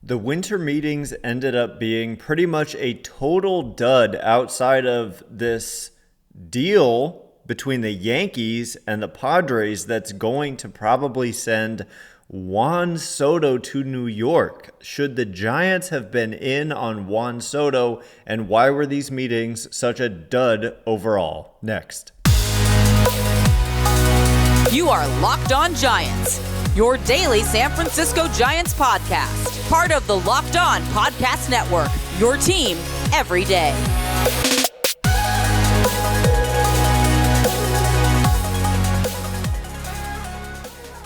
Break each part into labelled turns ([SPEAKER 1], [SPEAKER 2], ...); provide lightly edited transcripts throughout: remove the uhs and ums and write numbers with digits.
[SPEAKER 1] The winter meetings ended up being pretty much a total dud outside of this deal between the Yankees and the Padres that's going to probably send Juan Soto to New York. Should the Giants have been in on Juan Soto, and why were these meetings such a dud overall? Next.
[SPEAKER 2] You are Locked On Giants, your daily San Francisco Giants podcast, part of the Locked On Podcast Network, your team every day.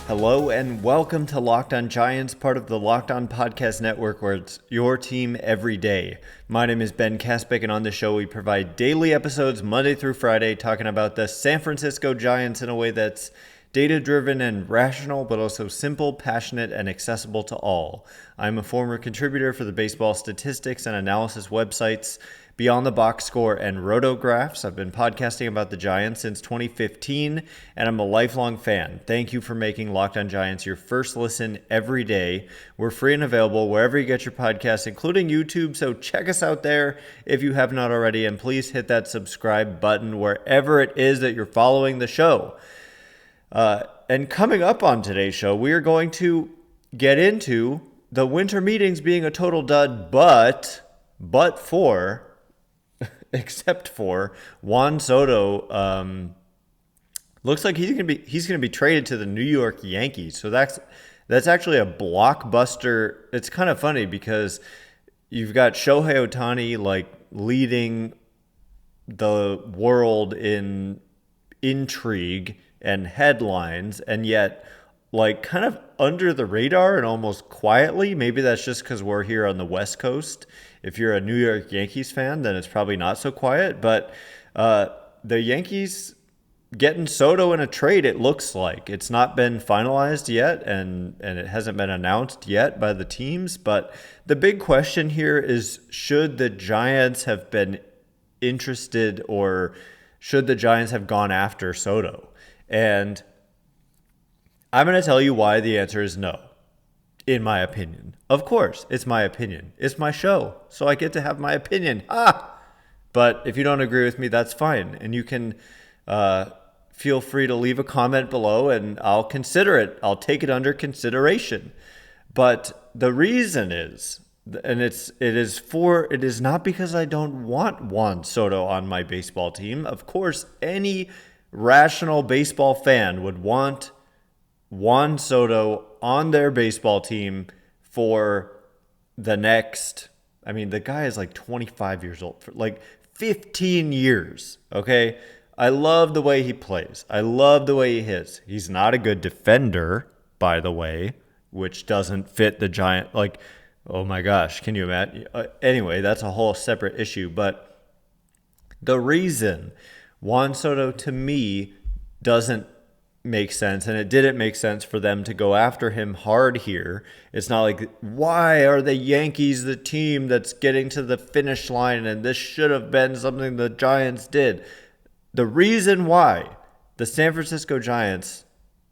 [SPEAKER 1] Hello and welcome to Locked On Giants, part of the Locked On Podcast Network, where it's your team every day. My name is Ben Kaspick, and on the show we provide daily episodes Monday through Friday talking about the San Francisco Giants in a way that's data-driven and rational, but also simple, passionate, and accessible to all. I'm a former contributor for the baseball statistics and analysis websites Beyond the Box Score and Rotographs. I've been podcasting about the Giants since 2015, and I'm a lifelong fan. Thank you for making Locked On Giants your first listen every day. We're free and available wherever you get your podcasts, including YouTube, so check us out there if you have not already, and please hit that subscribe button wherever it is that you're following the show. And coming up on today's show, we are going to get into the winter meetings being a total dud, except for Juan Soto, looks like he's gonna be traded to the New York Yankees. So that's actually a blockbuster. It's kind of funny because you've got Shohei Ohtani like leading the world in intrigue and headlines, and yet like kind of under the radar and almost quietly. Maybe that's just because we're here on the West Coast. If you're a New York Yankees fan, then it's probably not so quiet. But the Yankees getting Soto in a trade, it looks like. It's not been finalized yet, and it hasn't been announced yet by the teams. But the big question here is, should the Giants have been interested, or should the Giants have gone after Soto? And I'm going to tell you why the answer is no, in my opinion. Of course, it's my opinion. It's my show, so I get to have my opinion. But if you don't agree with me, that's fine. And you can feel free to leave a comment below, and I'll consider it. I'll take it under consideration. But the reason is, and it is not because I don't want Juan Soto on my baseball team. Of course, any rational baseball fan would want Juan Soto on their baseball team for the next, the guy is like 25 years old, for like 15 years, okay? I love the way he plays. I love the way he hits. He's not a good defender, by the way, which doesn't fit the Giant. Like, oh my gosh, can you imagine? Anyway, that's a whole separate issue. But the reason Juan Soto, to me, doesn't make sense, and it didn't make sense for them to go after him hard here. It's not like, why are the Yankees the team that's getting to the finish line, and this should have been something the Giants did. The reason why the San Francisco Giants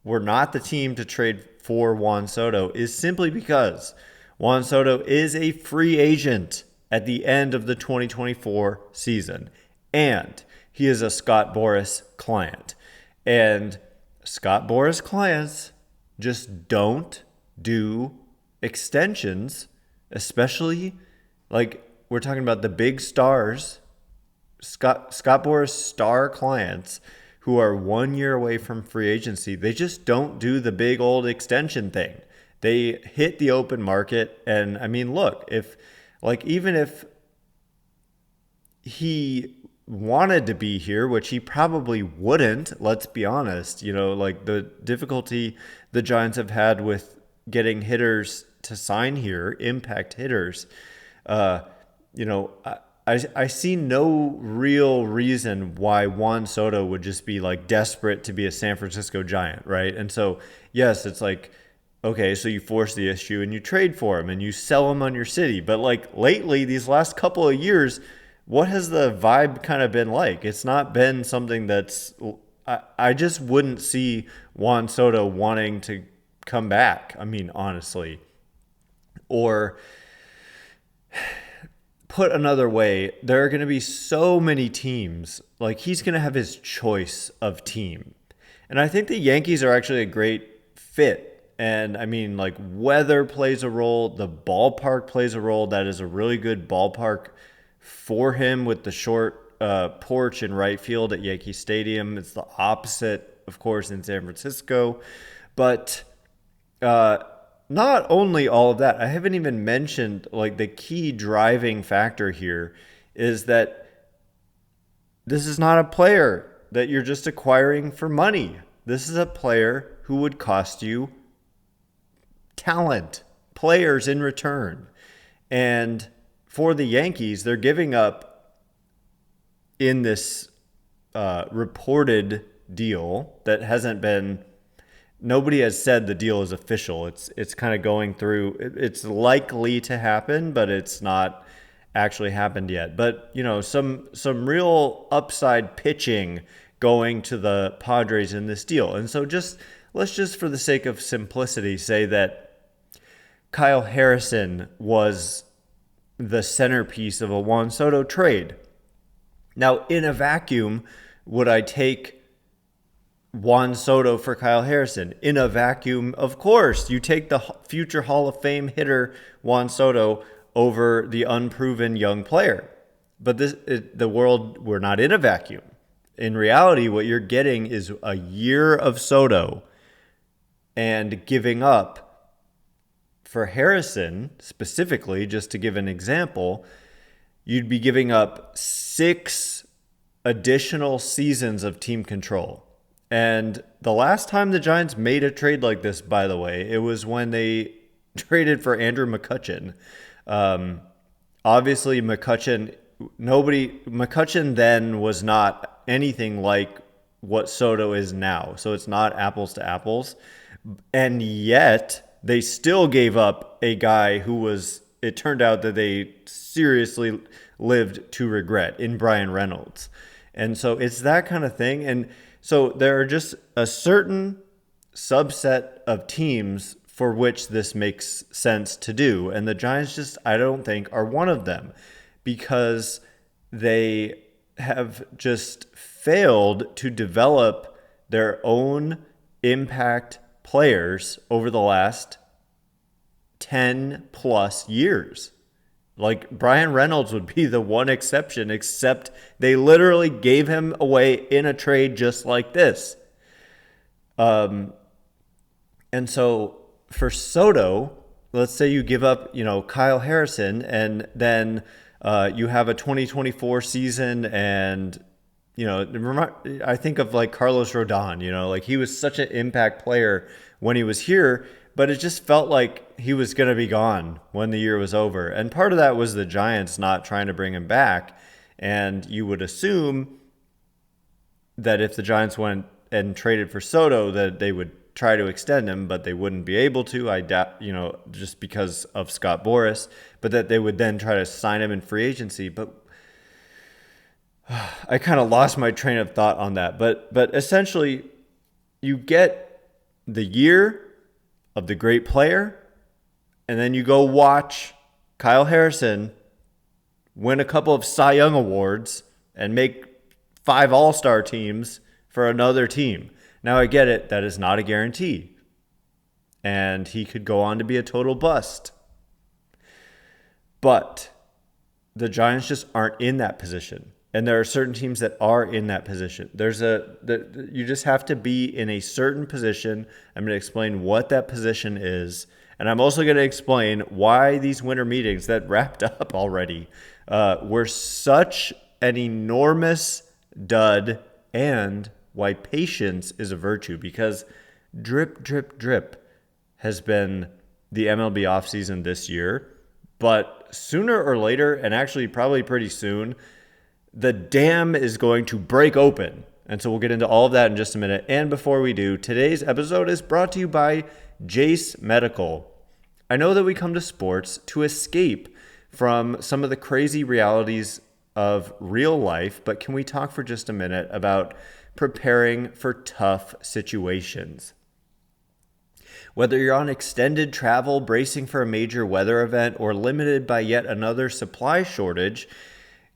[SPEAKER 1] were not the team to trade for Juan Soto is simply because Juan Soto is a free agent at the end of the 2024 season, and he is a Scott Boras client. And Scott Boras clients just don't do extensions, especially like we're talking about the big stars, Scott Boras star clients who are 1 year away from free agency. They just don't do the big old extension thing. They hit the open market. And look, even if he wanted to be here, which he probably wouldn't, let's be honest, like the difficulty the Giants have had with getting hitters to sign here, impact hitters, I see no real reason why Juan Soto would just be like desperate to be a San Francisco Giant, right? And so, yes, it's like, okay, so you force the issue and you trade for him and you sell him on your city. But like lately, these last couple of years, what has the vibe kind of been like? It's not been something that's I just wouldn't see Juan Soto wanting to come back. Honestly. Or put another way, there are going to be so many teams. Like, he's going to have his choice of team. And I think the Yankees are actually a great fit. And I mean, like, weather plays a role. The ballpark plays a role. That is a really good ballpark for him with the short porch in right field at Yankee Stadium. It's the opposite, of course, in San Francisco. But not only all of that, I haven't even mentioned, like, the key driving factor here is that this is not a player that you're just acquiring for money. This is a player who would cost you talent, players in return. And for the Yankees, they're giving up in this reported deal that hasn't been, nobody has said the deal is official. It's kind of going through, it's likely to happen, but it's not actually happened yet. But, you know, some real upside pitching going to the Padres in this deal. And so let's just for the sake of simplicity say that Kyle Harrison was the centerpiece of a Juan Soto trade. Now, in a vacuum, would I take Juan Soto for Kyle Harrison? In a vacuum, of course. You take the future Hall of Fame hitter Juan Soto over the unproven young player. But the world, we're not in a vacuum. In reality, what you're getting is a year of Soto, and giving up for Harrison specifically, just to give an example, you'd be giving up 6 additional seasons of team control. And the last time the Giants made a trade like this, by the way, it was when they traded for Andrew McCutchen. Obviously, McCutchen then was not anything like what Soto is now. So it's not apples to apples. And yet they still gave up a guy who was, it turned out that they seriously lived to regret in Brian Reynolds. And so it's that kind of thing. And so there are just a certain subset of teams for which this makes sense to do. And the Giants just, I don't think, are one of them, because they have just failed to develop their own impact players over the last 10 plus years. Like, Brian Reynolds would be the one exception, except they literally gave him away in a trade just like this. And so for Soto, let's say you give up, Kyle Harrison, and then you have a 2024 season, and I think of like Carlos Rodon, like he was such an impact player when he was here, but it just felt like he was going to be gone when the year was over. And part of that was the Giants not trying to bring him back. And you would assume that if the Giants went and traded for Soto, that they would try to extend him, but they wouldn't be able to, I doubt, just because of Scott Boras, but that they would then try to sign him in free agency. But I kind of lost my train of thought on that. But essentially, you get the year of the great player, and then you go watch Kyle Harrison win a couple of Cy Young awards and make 5 all-star teams for another team. Now, I get it. That is not a guarantee. And he could go on to be a total bust. But the Giants just aren't in that position. And there are certain teams that are in that position. You just have to be in a certain position. I'm going to explain what that position is. And I'm also going to explain why these winter meetings that wrapped up already were such an enormous dud, and why patience is a virtue, because drip, drip, drip has been the MLB offseason this year. But sooner or later, and actually probably pretty soon, the dam is going to break open. And so we'll get into all of that in just a minute. And before we do, today's episode is brought to you by Jace Medical. I know that we come to sports to escape from some of the crazy realities of real life, but can we talk for just a minute about preparing for tough situations? Whether you're on extended travel, bracing for a major weather event, or limited by yet another supply shortage,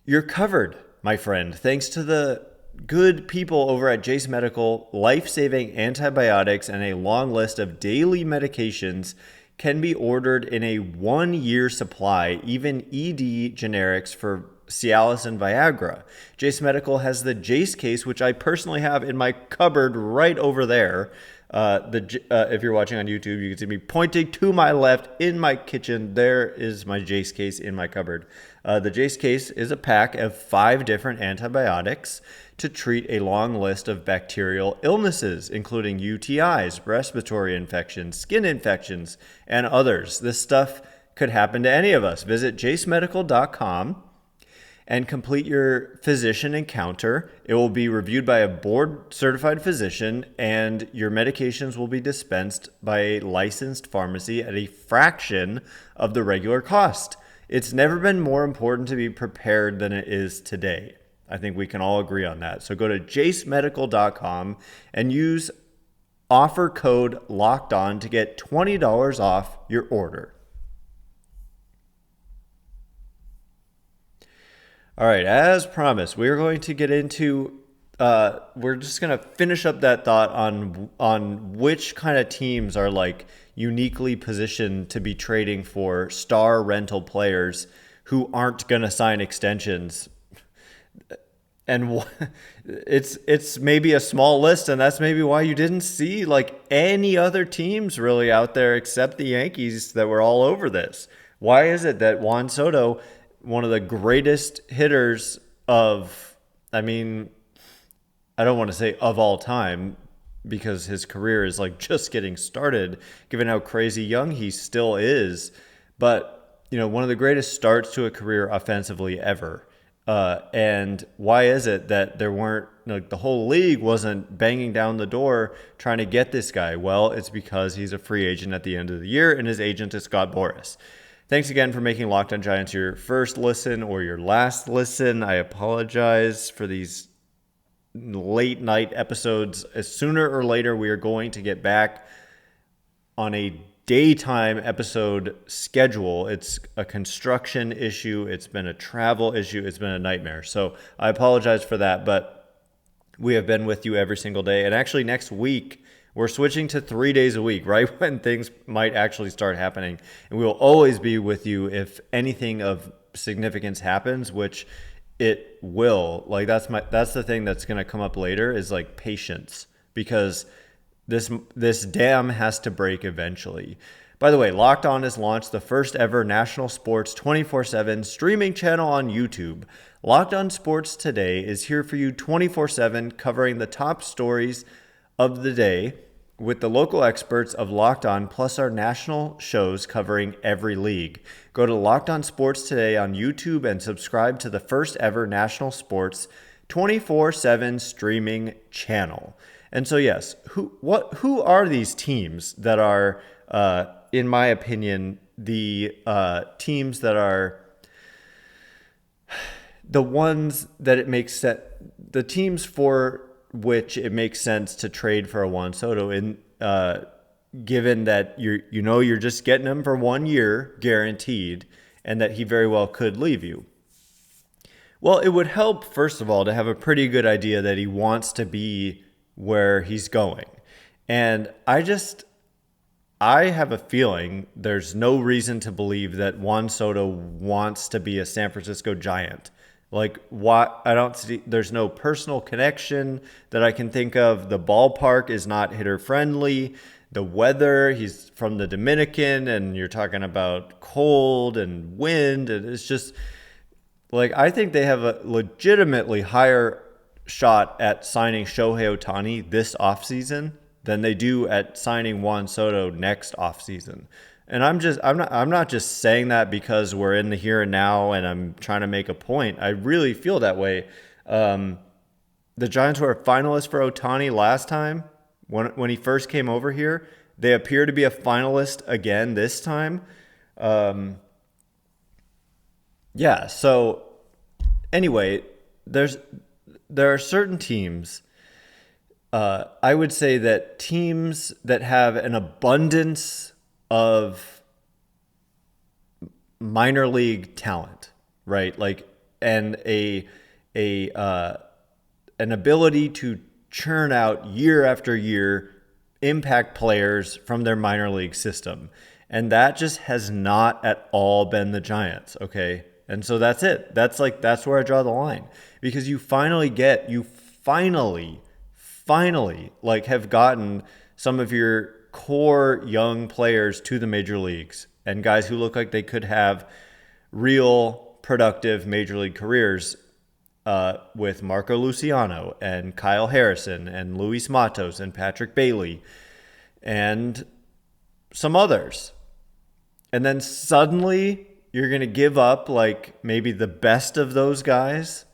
[SPEAKER 1] you're covered, my friend, thanks to the good people over at Jace Medical. Life-saving antibiotics and a long list of daily medications can be ordered in a 1-year supply, even ED generics for Cialis and Viagra. Jace Medical has the Jace case, which I personally have in my cupboard right over there. If you're watching on YouTube, you can see me pointing to my left in my kitchen. There is my Jace case in my cupboard. The Jace case is a pack of 5 different antibiotics to treat a long list of bacterial illnesses, including UTIs, respiratory infections, skin infections, and others. This stuff could happen to any of us. Visit jacemedical.com and complete your physician encounter. It will be reviewed by a board-certified physician, and your medications will be dispensed by a licensed pharmacy at a fraction of the regular cost. It's never been more important to be prepared than it is today. I think we can all agree on that. So go to jacemedical.com and use offer code LOCKEDON to get $20 off your order. All right, as promised, we're going to get into, we're just going to finish up that thought on which kind of teams are like uniquely positioned to be trading for star rental players who aren't going to sign extensions. And it's maybe a small list, and that's maybe why you didn't see like any other teams really out there except the Yankees that were all over this. Why is it that Juan Soto, one of the greatest hitters of, I mean, I don't want to say of all time because his career is like just getting started, given how crazy young he still is. But, you know, one of the greatest starts to a career offensively ever. And why is it that there weren't, like, the whole league wasn't banging down the door trying to get this guy? Well, it's because he's a free agent at the end of the year, and his agent is Scott Boras. Thanks again for making Locked On Giants your first listen or your last listen. I apologize for these late night episodes. Sooner or later, we are going to get back on a daytime episode schedule. It's a construction issue. It's been a travel issue. It's been a nightmare. So I apologize for that, but we have been with you every single day. And actually next week, we're switching to 3 days a week, right when things might actually start happening. And we will always be with you if anything of significance happens, which it will. Like that's the thing that's going to come up later is like patience, because this dam has to break eventually. By the way, Locked On has launched the first ever national sports 24/7 streaming channel on YouTube. Locked On Sports Today is here for you 24/7, covering the top stories of the day with the local experts of Locked On, plus our national shows covering every league. Go to Locked On Sports Today on YouTube and subscribe to the first ever national sports 24/7 streaming channel. And so, yes, who are these teams that are, in my opinion, the teams that are the ones that it makes sense, the teams for which it makes sense to trade for a Juan Soto, in given that you're just getting him for 1 year guaranteed, and that he very well could leave you. Well, it would help, first of all, to have a pretty good idea that he wants to be where he's going. And I have a feeling there's no reason to believe that Juan Soto wants to be a San Francisco Giant. Like, what? I don't see, there's no personal connection that I can think of. The ballpark is not hitter friendly. The weather, he's from the Dominican, and you're talking about cold and wind, and it's just like, I think they have a legitimately higher shot at signing Shohei Ohtani this offseason than they do at signing Juan Soto next offseason. And I'm not just saying that because we're in the here and now and I'm trying to make a point. I really feel that way. The Giants were a finalist for Ohtani last time when he first came over here. They appear to be a finalist again this time. Yeah, so anyway, there are certain teams I would say that teams that have an abundance of minor league talent, right? Like, and an ability to churn out year after year impact players from their minor league system. And that just has not at all been the Giants, okay? And so that's it. That's where I draw the line. Because you finally like have gotten some of your core young players to the major leagues and guys who look like they could have real productive major league careers with Marco Luciano and Kyle Harrison and Luis Matos and Patrick Bailey and some others. And then suddenly you're going to give up like maybe the best of those guys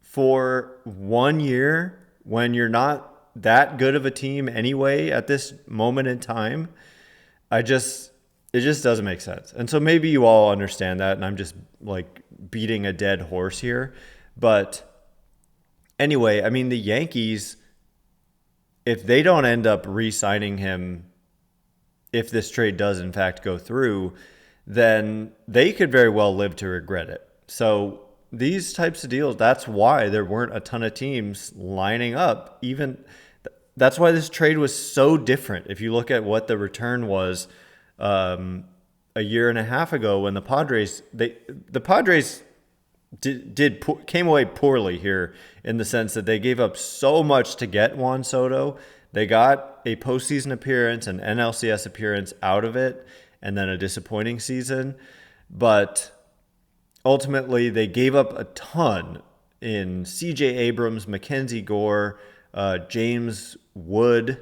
[SPEAKER 1] for 1 year when you're not that good of a team anyway at this moment in time. It just doesn't make sense. And so maybe you all understand that, and I'm just like beating a dead horse here. But anyway, I mean, the Yankees, if they don't end up re-signing him, if this trade does in fact go through, then they could very well live to regret it. So these types of deals, that's why there weren't a ton of teams lining up. That's why this trade was so different. If you look at what the return was a year and a half ago, when the Padres came away poorly here, in the sense that they gave up so much to get Juan Soto. They got a postseason appearance, an NLCS appearance out of it, and then a disappointing season. But ultimately, they gave up a ton in C.J. Abrams, Mackenzie Gore, James Wood,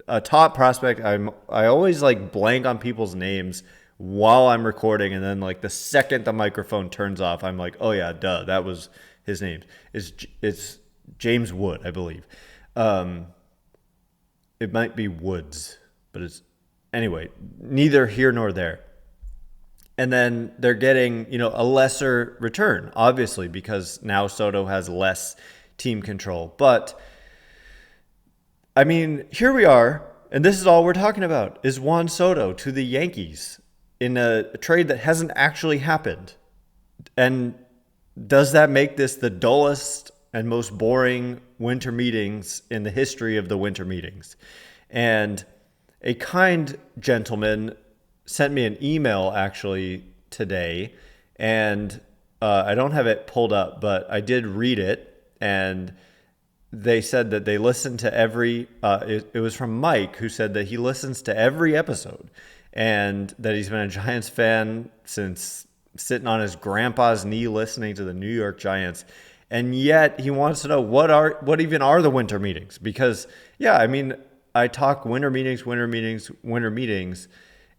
[SPEAKER 1] a top prospect. I always like blank on people's names while I'm recording, and then like the second the microphone turns off, I'm like, oh yeah, duh, that was his name. It's James Wood, I believe. It might be Woods, but it's anyway, neither here nor there. And then they're getting, a lesser return, obviously, because now Soto has less team control. But I mean, here we are, and this is all we're talking about is Juan Soto to the Yankees in a trade that hasn't actually happened. And does that make this the dullest and most boring winter meetings in the history of the winter meetings? And a kind gentleman sent me an email actually today, and I don't have it pulled up, but I did read it, and they said that they listened to every, it was from Mike, who said that he listens to every episode, and that he's been a Giants fan since sitting on his grandpa's knee listening to the New York Giants. And yet he wants to know what even are the winter meetings? Because, yeah, I mean, I talk winter meetings,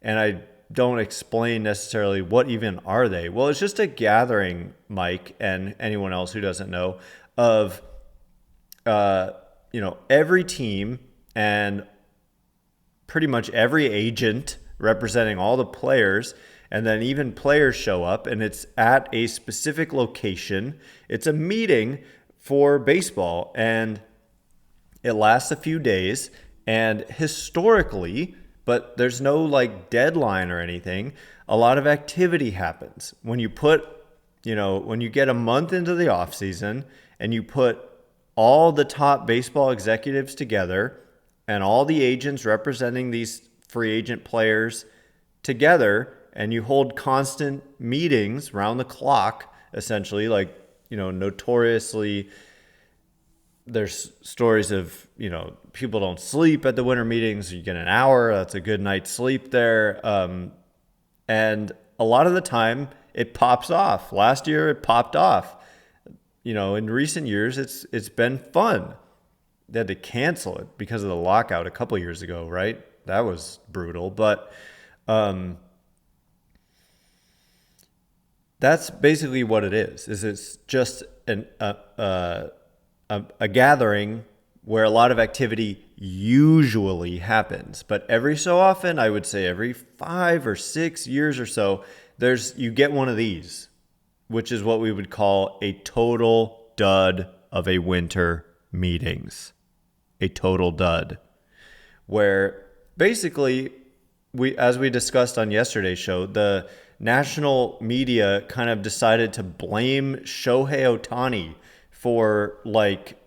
[SPEAKER 1] and I don't explain necessarily what even are they. Well, it's just a gathering, Mike, and anyone else who doesn't know, of every team and pretty much every agent representing all the players, and then even players show up, and it's at a specific location. It's a meeting for baseball, and it lasts a few days, and historically, but there's no like deadline or anything, a lot of activity happens. When you get a month into the off season and you put all the top baseball executives together and all the agents representing these free agent players together, and you hold constant meetings round the clock, essentially, like, notoriously, there's stories of, people don't sleep at the winter meetings. You get an hour. That's a good night's sleep there. And a lot of the time it pops off. Last year it popped off. In recent years, it's been fun. They had to cancel it because of the lockout a couple years ago, right? That was brutal. But that's basically what it is it's just a gathering where a lot of activity usually happens. But every so often, I would say every 5 or 6 years or so, you get one of these, which is what we would call a total dud of a winter meetings. A total dud. Where basically, as we discussed on yesterday's show, the national media kind of decided to blame Shohei Ohtani for like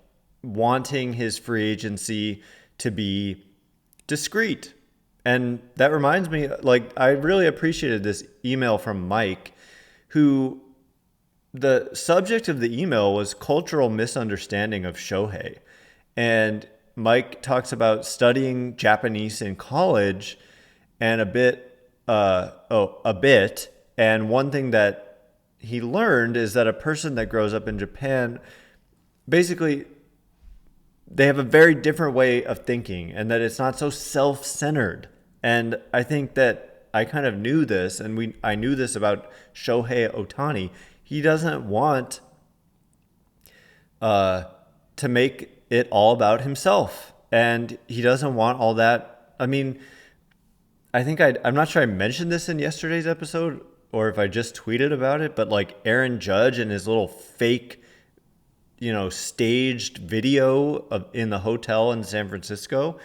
[SPEAKER 1] wanting his free agency to be discreet. And that reminds me, like, I really appreciated this email from Mike, who the subject of the email was cultural misunderstanding of Shohei. And Mike talks about studying Japanese in college and a bit. And one thing that he learned is that a person that grows up in Japan, basically, they have a very different way of thinking and that it's not so self-centered. And I think that I kind of knew this, and I knew this about Shohei Ohtani. He doesn't want to make it all about himself, and he doesn't want all that. I mean, I think I'm not sure I mentioned this in yesterday's episode or if I just tweeted about it, but like Aaron Judge and his little fake, staged video in the hotel in San Francisco.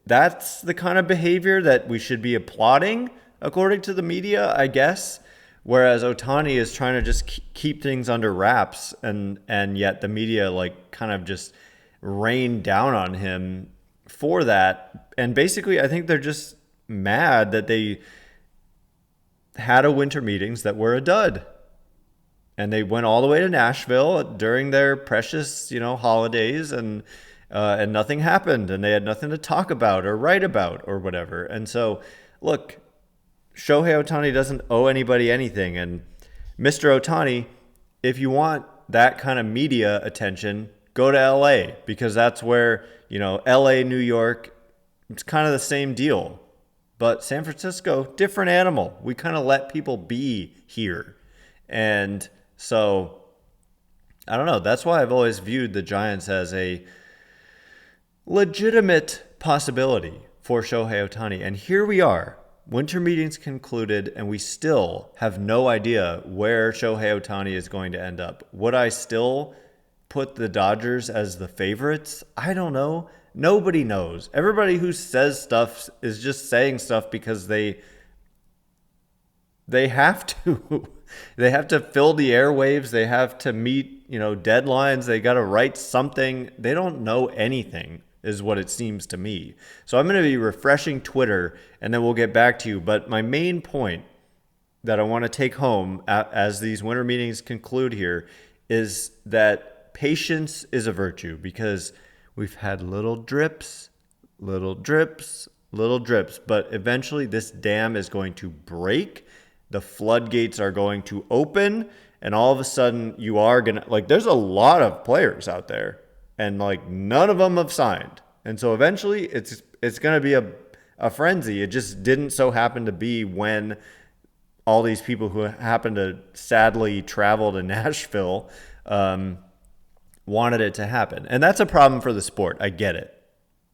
[SPEAKER 1] That's the kind of behavior that we should be applauding, according to the media, I guess. Whereas Ohtani is trying to just keep things under wraps, and yet the media like kind of just rain down on him for that. And basically, I think they're just mad that they had a winter meetings that were a dud. And they went all the way to Nashville during their precious, holidays, and nothing happened, and they had nothing to talk about or write about or whatever. And so, look, Shohei Ohtani doesn't owe anybody anything. And Mr. Ohtani, if you want that kind of media attention, go to LA, because that's where, LA, New York, it's kind of the same deal. But San Francisco, different animal. We kind of let people be here. And so, I don't know. That's why I've always viewed the Giants as a legitimate possibility for Shohei Ohtani. And here we are. Winter meetings concluded, and we still have no idea where Shohei Ohtani is going to end up. Would I still put the Dodgers as the favorites? I don't know. Nobody knows. Everybody who says stuff is just saying stuff because they have to. They have to fill the airwaves. They have to meet, deadlines. They got to write something. They don't know anything, is what it seems to me. So I'm going to be refreshing Twitter, and then we'll get back to you. But my main point that I want to take home as these winter meetings conclude here is that patience is a virtue, because we've had little drips, but eventually this dam is going to break. The floodgates are going to open, and all of a sudden you are going to, there's a lot of players out there, and none of them have signed. And so eventually it's going to be a frenzy. It just didn't so happen to be when all these people who happen to sadly travel to Nashville wanted it to happen. And that's a problem for the sport. I get it.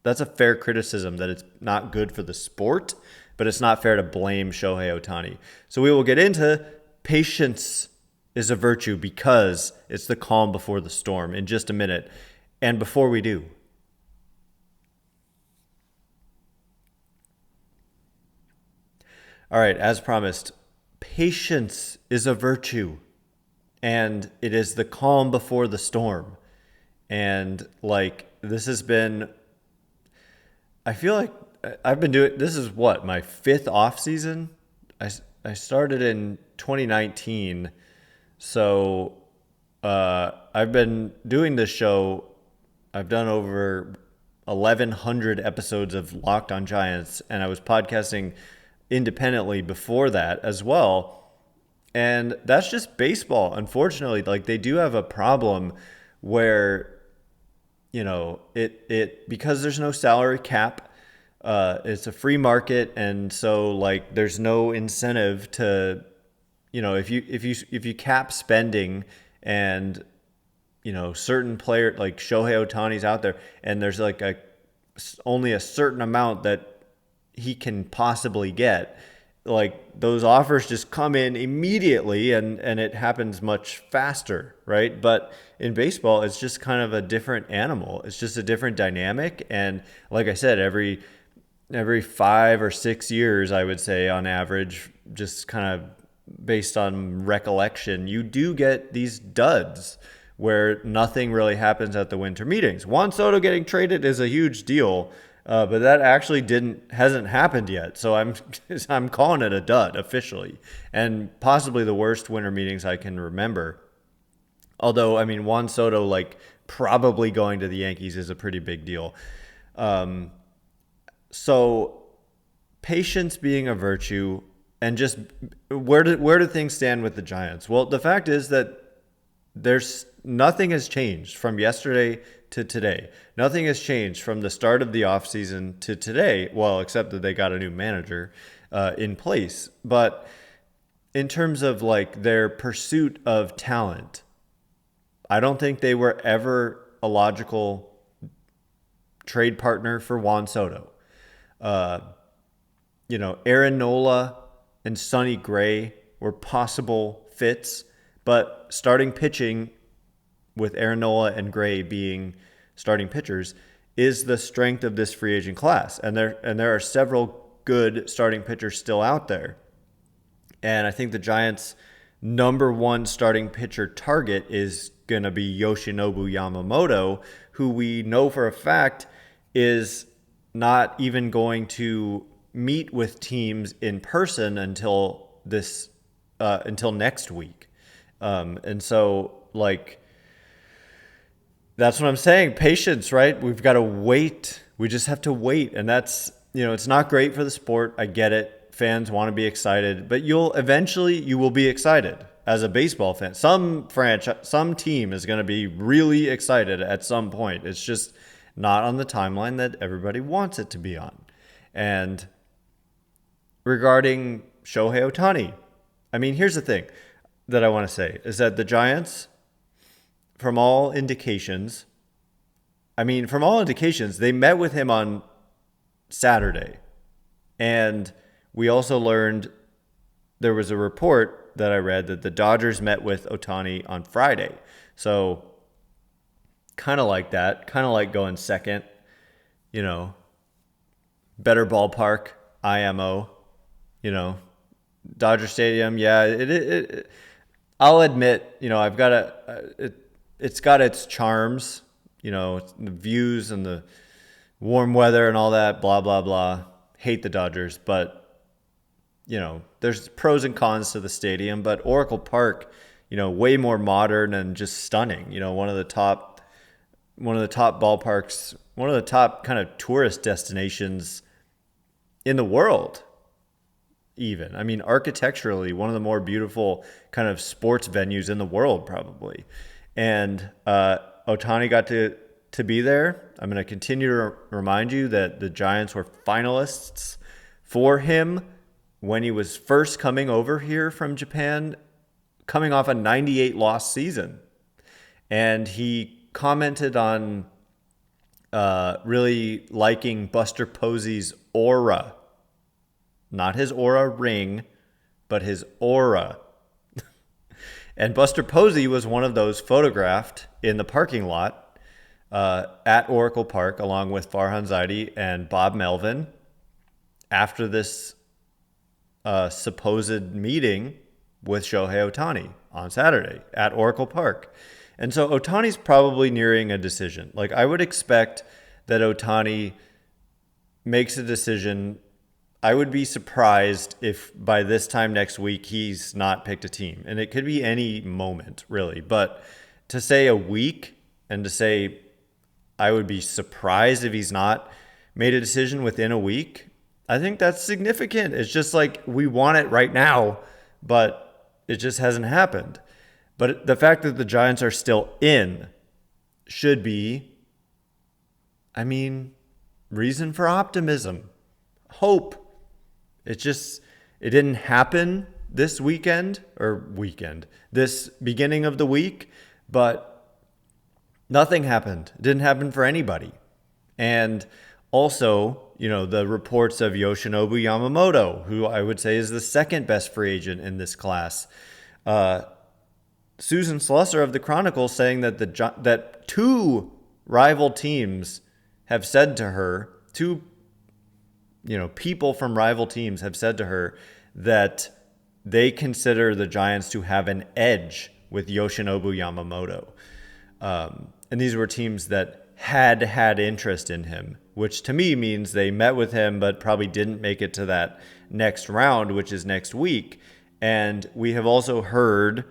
[SPEAKER 1] That's a fair criticism, that it's not good for the sport, but it's not fair to blame Shohei Ohtani. So we will get into patience is a virtue, because it's the calm before the storm in just a minute. And before we do, all right, as promised, patience is a virtue, and it is the calm before the storm. And this has been, I feel like I've been doing, this is what, my fifth off season? I started in 2019. So I've been doing this show. I've done over 1,100 episodes of Locked on Giants, and I was podcasting independently before that as well. And that's just baseball. Unfortunately, they do have a problem where, because there's no salary cap, it's a free market, and so there's no incentive to, if you cap spending, and certain player like Shohei Ohtani's out there, and there's only a certain amount that he can possibly get, like those offers just come in immediately and it happens much faster, right? But in baseball, it's just kind of a different animal. It's just a different dynamic. And like I said, every 5 or 6 years, I would say on average, just kind of based on recollection, you do get these duds where nothing really happens at the winter meetings. Juan Soto getting traded is a huge deal. But that actually hasn't happened yet. So I'm calling it a dud officially, and possibly the worst winter meetings I can remember. Although, I mean, Juan Soto, like, probably going to the Yankees is a pretty big deal. So patience being a virtue, and just where do things stand with the Giants? Well, the fact is that nothing has changed from yesterday to today. Nothing has changed from the start of the offseason to today, well, except that they got a new manager in place. But in terms of like their pursuit of talent, I don't think they were ever a logical trade partner for Juan Soto. Aaron Nola and Sonny Gray were possible fits, but starting pitching with Aaron Nola and Gray being starting pitchers is the strength of this free agent class. And there are several good starting pitchers still out there. And I think the Giants' number one starting pitcher target is going to be Yoshinobu Yamamoto, who we know for a fact is not even going to meet with teams in person until next week. And so, like, that's what I'm saying. Patience, right? We've got to wait. We just have to wait. And that's, it's not great for the sport. I get it. Fans want to be excited, but you will be excited as a baseball fan. Some team is going to be really excited at some point. It's just not on the timeline that everybody wants it to be on. And regarding Shohei Ohtani, I mean, here's the thing that I want to say is that the Giants, from all indications, they met with him on Saturday. And we also learned there was a report that I read that the Dodgers met with Ohtani on Friday. So kind of like that, kind of like going second, better ballpark, IMO, Dodger Stadium. Yeah, I'll admit, it's got its charms, the views and the warm weather and all that, blah, blah, blah. Hate the Dodgers, but, there's pros and cons to the stadium. But Oracle Park, way more modern and just stunning. One of the top ballparks, one of the top kind of tourist destinations in the world. Even. I mean, architecturally, one of the more beautiful kind of sports venues in the world, probably. And Ohtani got to be there. I'm going to continue to remind you that the Giants were finalists for him when he was first coming over here from Japan, coming off a 98-loss season. And he commented on really liking Buster Posey's aura. Not his aura ring, but his aura. And Buster Posey was one of those photographed in the parking lot at Oracle Park, along with Farhan Zaidi and Bob Melvin, after this supposed meeting with Shohei Ohtani on Saturday at Oracle Park. And so Ohtani's probably nearing a decision. Like, I would expect that Ohtani makes a decision. I would be surprised if by this time next week he's not picked a team. And it could be any moment, really. But to say a week and to say I would be surprised if he's not made a decision within a week, I think that's significant. It's just like we want it right now, but it just hasn't happened. But the fact that the Giants are still in should be, reason for optimism, hope. It didn't happen this this beginning of the week, but nothing happened. It didn't happen for anybody. And also, the reports of Yoshinobu Yamamoto, who I would say is the second best free agent in this class. Susan Slusser of the Chronicle saying that that two rival teams have said to her, people from rival teams have said to her that they consider the Giants to have an edge with Yoshinobu Yamamoto. And these were teams that had interest in him, which to me means they met with him but probably didn't make it to that next round, which is next week. And we have also heard,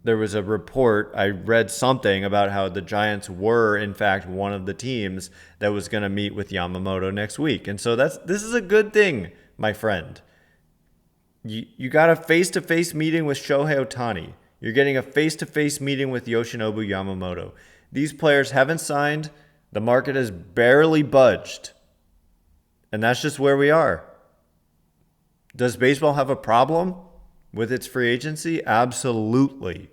[SPEAKER 1] there was a report, I read something about how the Giants were, in fact, one of the teams that was going to meet with Yamamoto next week. And so this is a good thing, my friend. You got a face-to-face meeting with Shohei Ohtani. You're getting a face-to-face meeting with Yoshinobu Yamamoto. These players haven't signed. The market has barely budged. And that's just where we are. Does baseball have a problem with its free agency? Absolutely.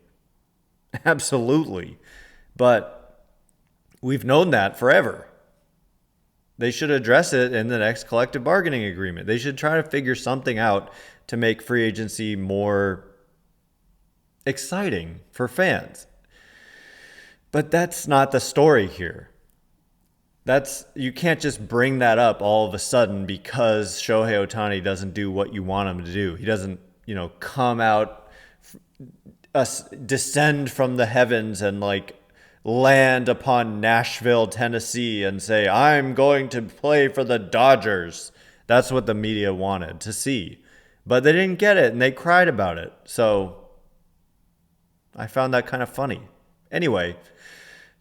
[SPEAKER 1] Absolutely. But we've known that forever. They should address it in the next collective bargaining agreement. They should try to figure something out to make free agency more exciting for fans. But that's not the story here. You can't just bring that up all of a sudden because Shohei Ohtani doesn't do what you want him to do. He doesn't, come out, descend from the heavens and land upon Nashville, Tennessee and say, I'm going to play for the Dodgers. That's what the media wanted to see. But they didn't get it and they cried about it. So I found that kind of funny. Anyway,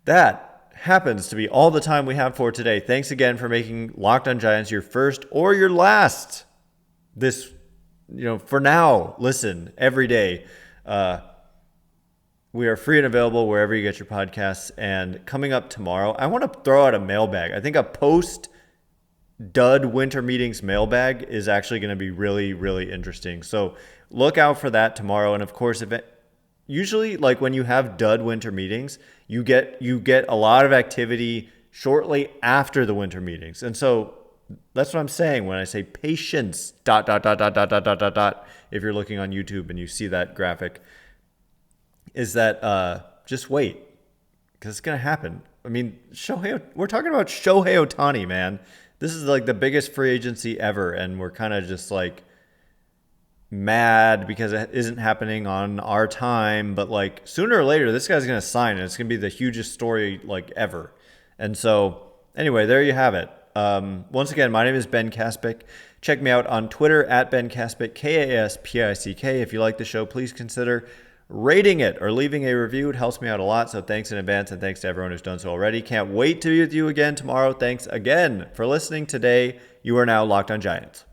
[SPEAKER 1] that happens to be all the time we have for today. Thanks again for making Locked On Giants your first or your last. This, for now, listen every day. We are free and available wherever you get your podcasts. And coming up tomorrow, I want to throw out a mailbag. I think a post-dud winter meetings mailbag is actually going to be really, really interesting. So look out for that tomorrow. And of course, usually when you have dud winter meetings, you get a lot of activity shortly after the winter meetings. And so that's what I'm saying when I say patience, ... if you're looking on YouTube and you see that graphic, is that just wait, because it's going to happen. I mean, we're talking about Shohei Ohtani, man. This is the biggest free agency ever, and we're kind of just mad because it isn't happening on our time. But sooner or later, this guy's going to sign, and it's going to be the hugest story ever. And so anyway, there you have it. Once again, my name is Ben Kaspick. Check me out on Twitter at Ben Kaspick, Kaspick. If you like the show, please consider rating it or leaving a review. It helps me out a lot. So thanks in advance, and thanks to everyone who's done so already. Can't wait to be with you again tomorrow. Thanks again for listening today. You are now Locked On Giants.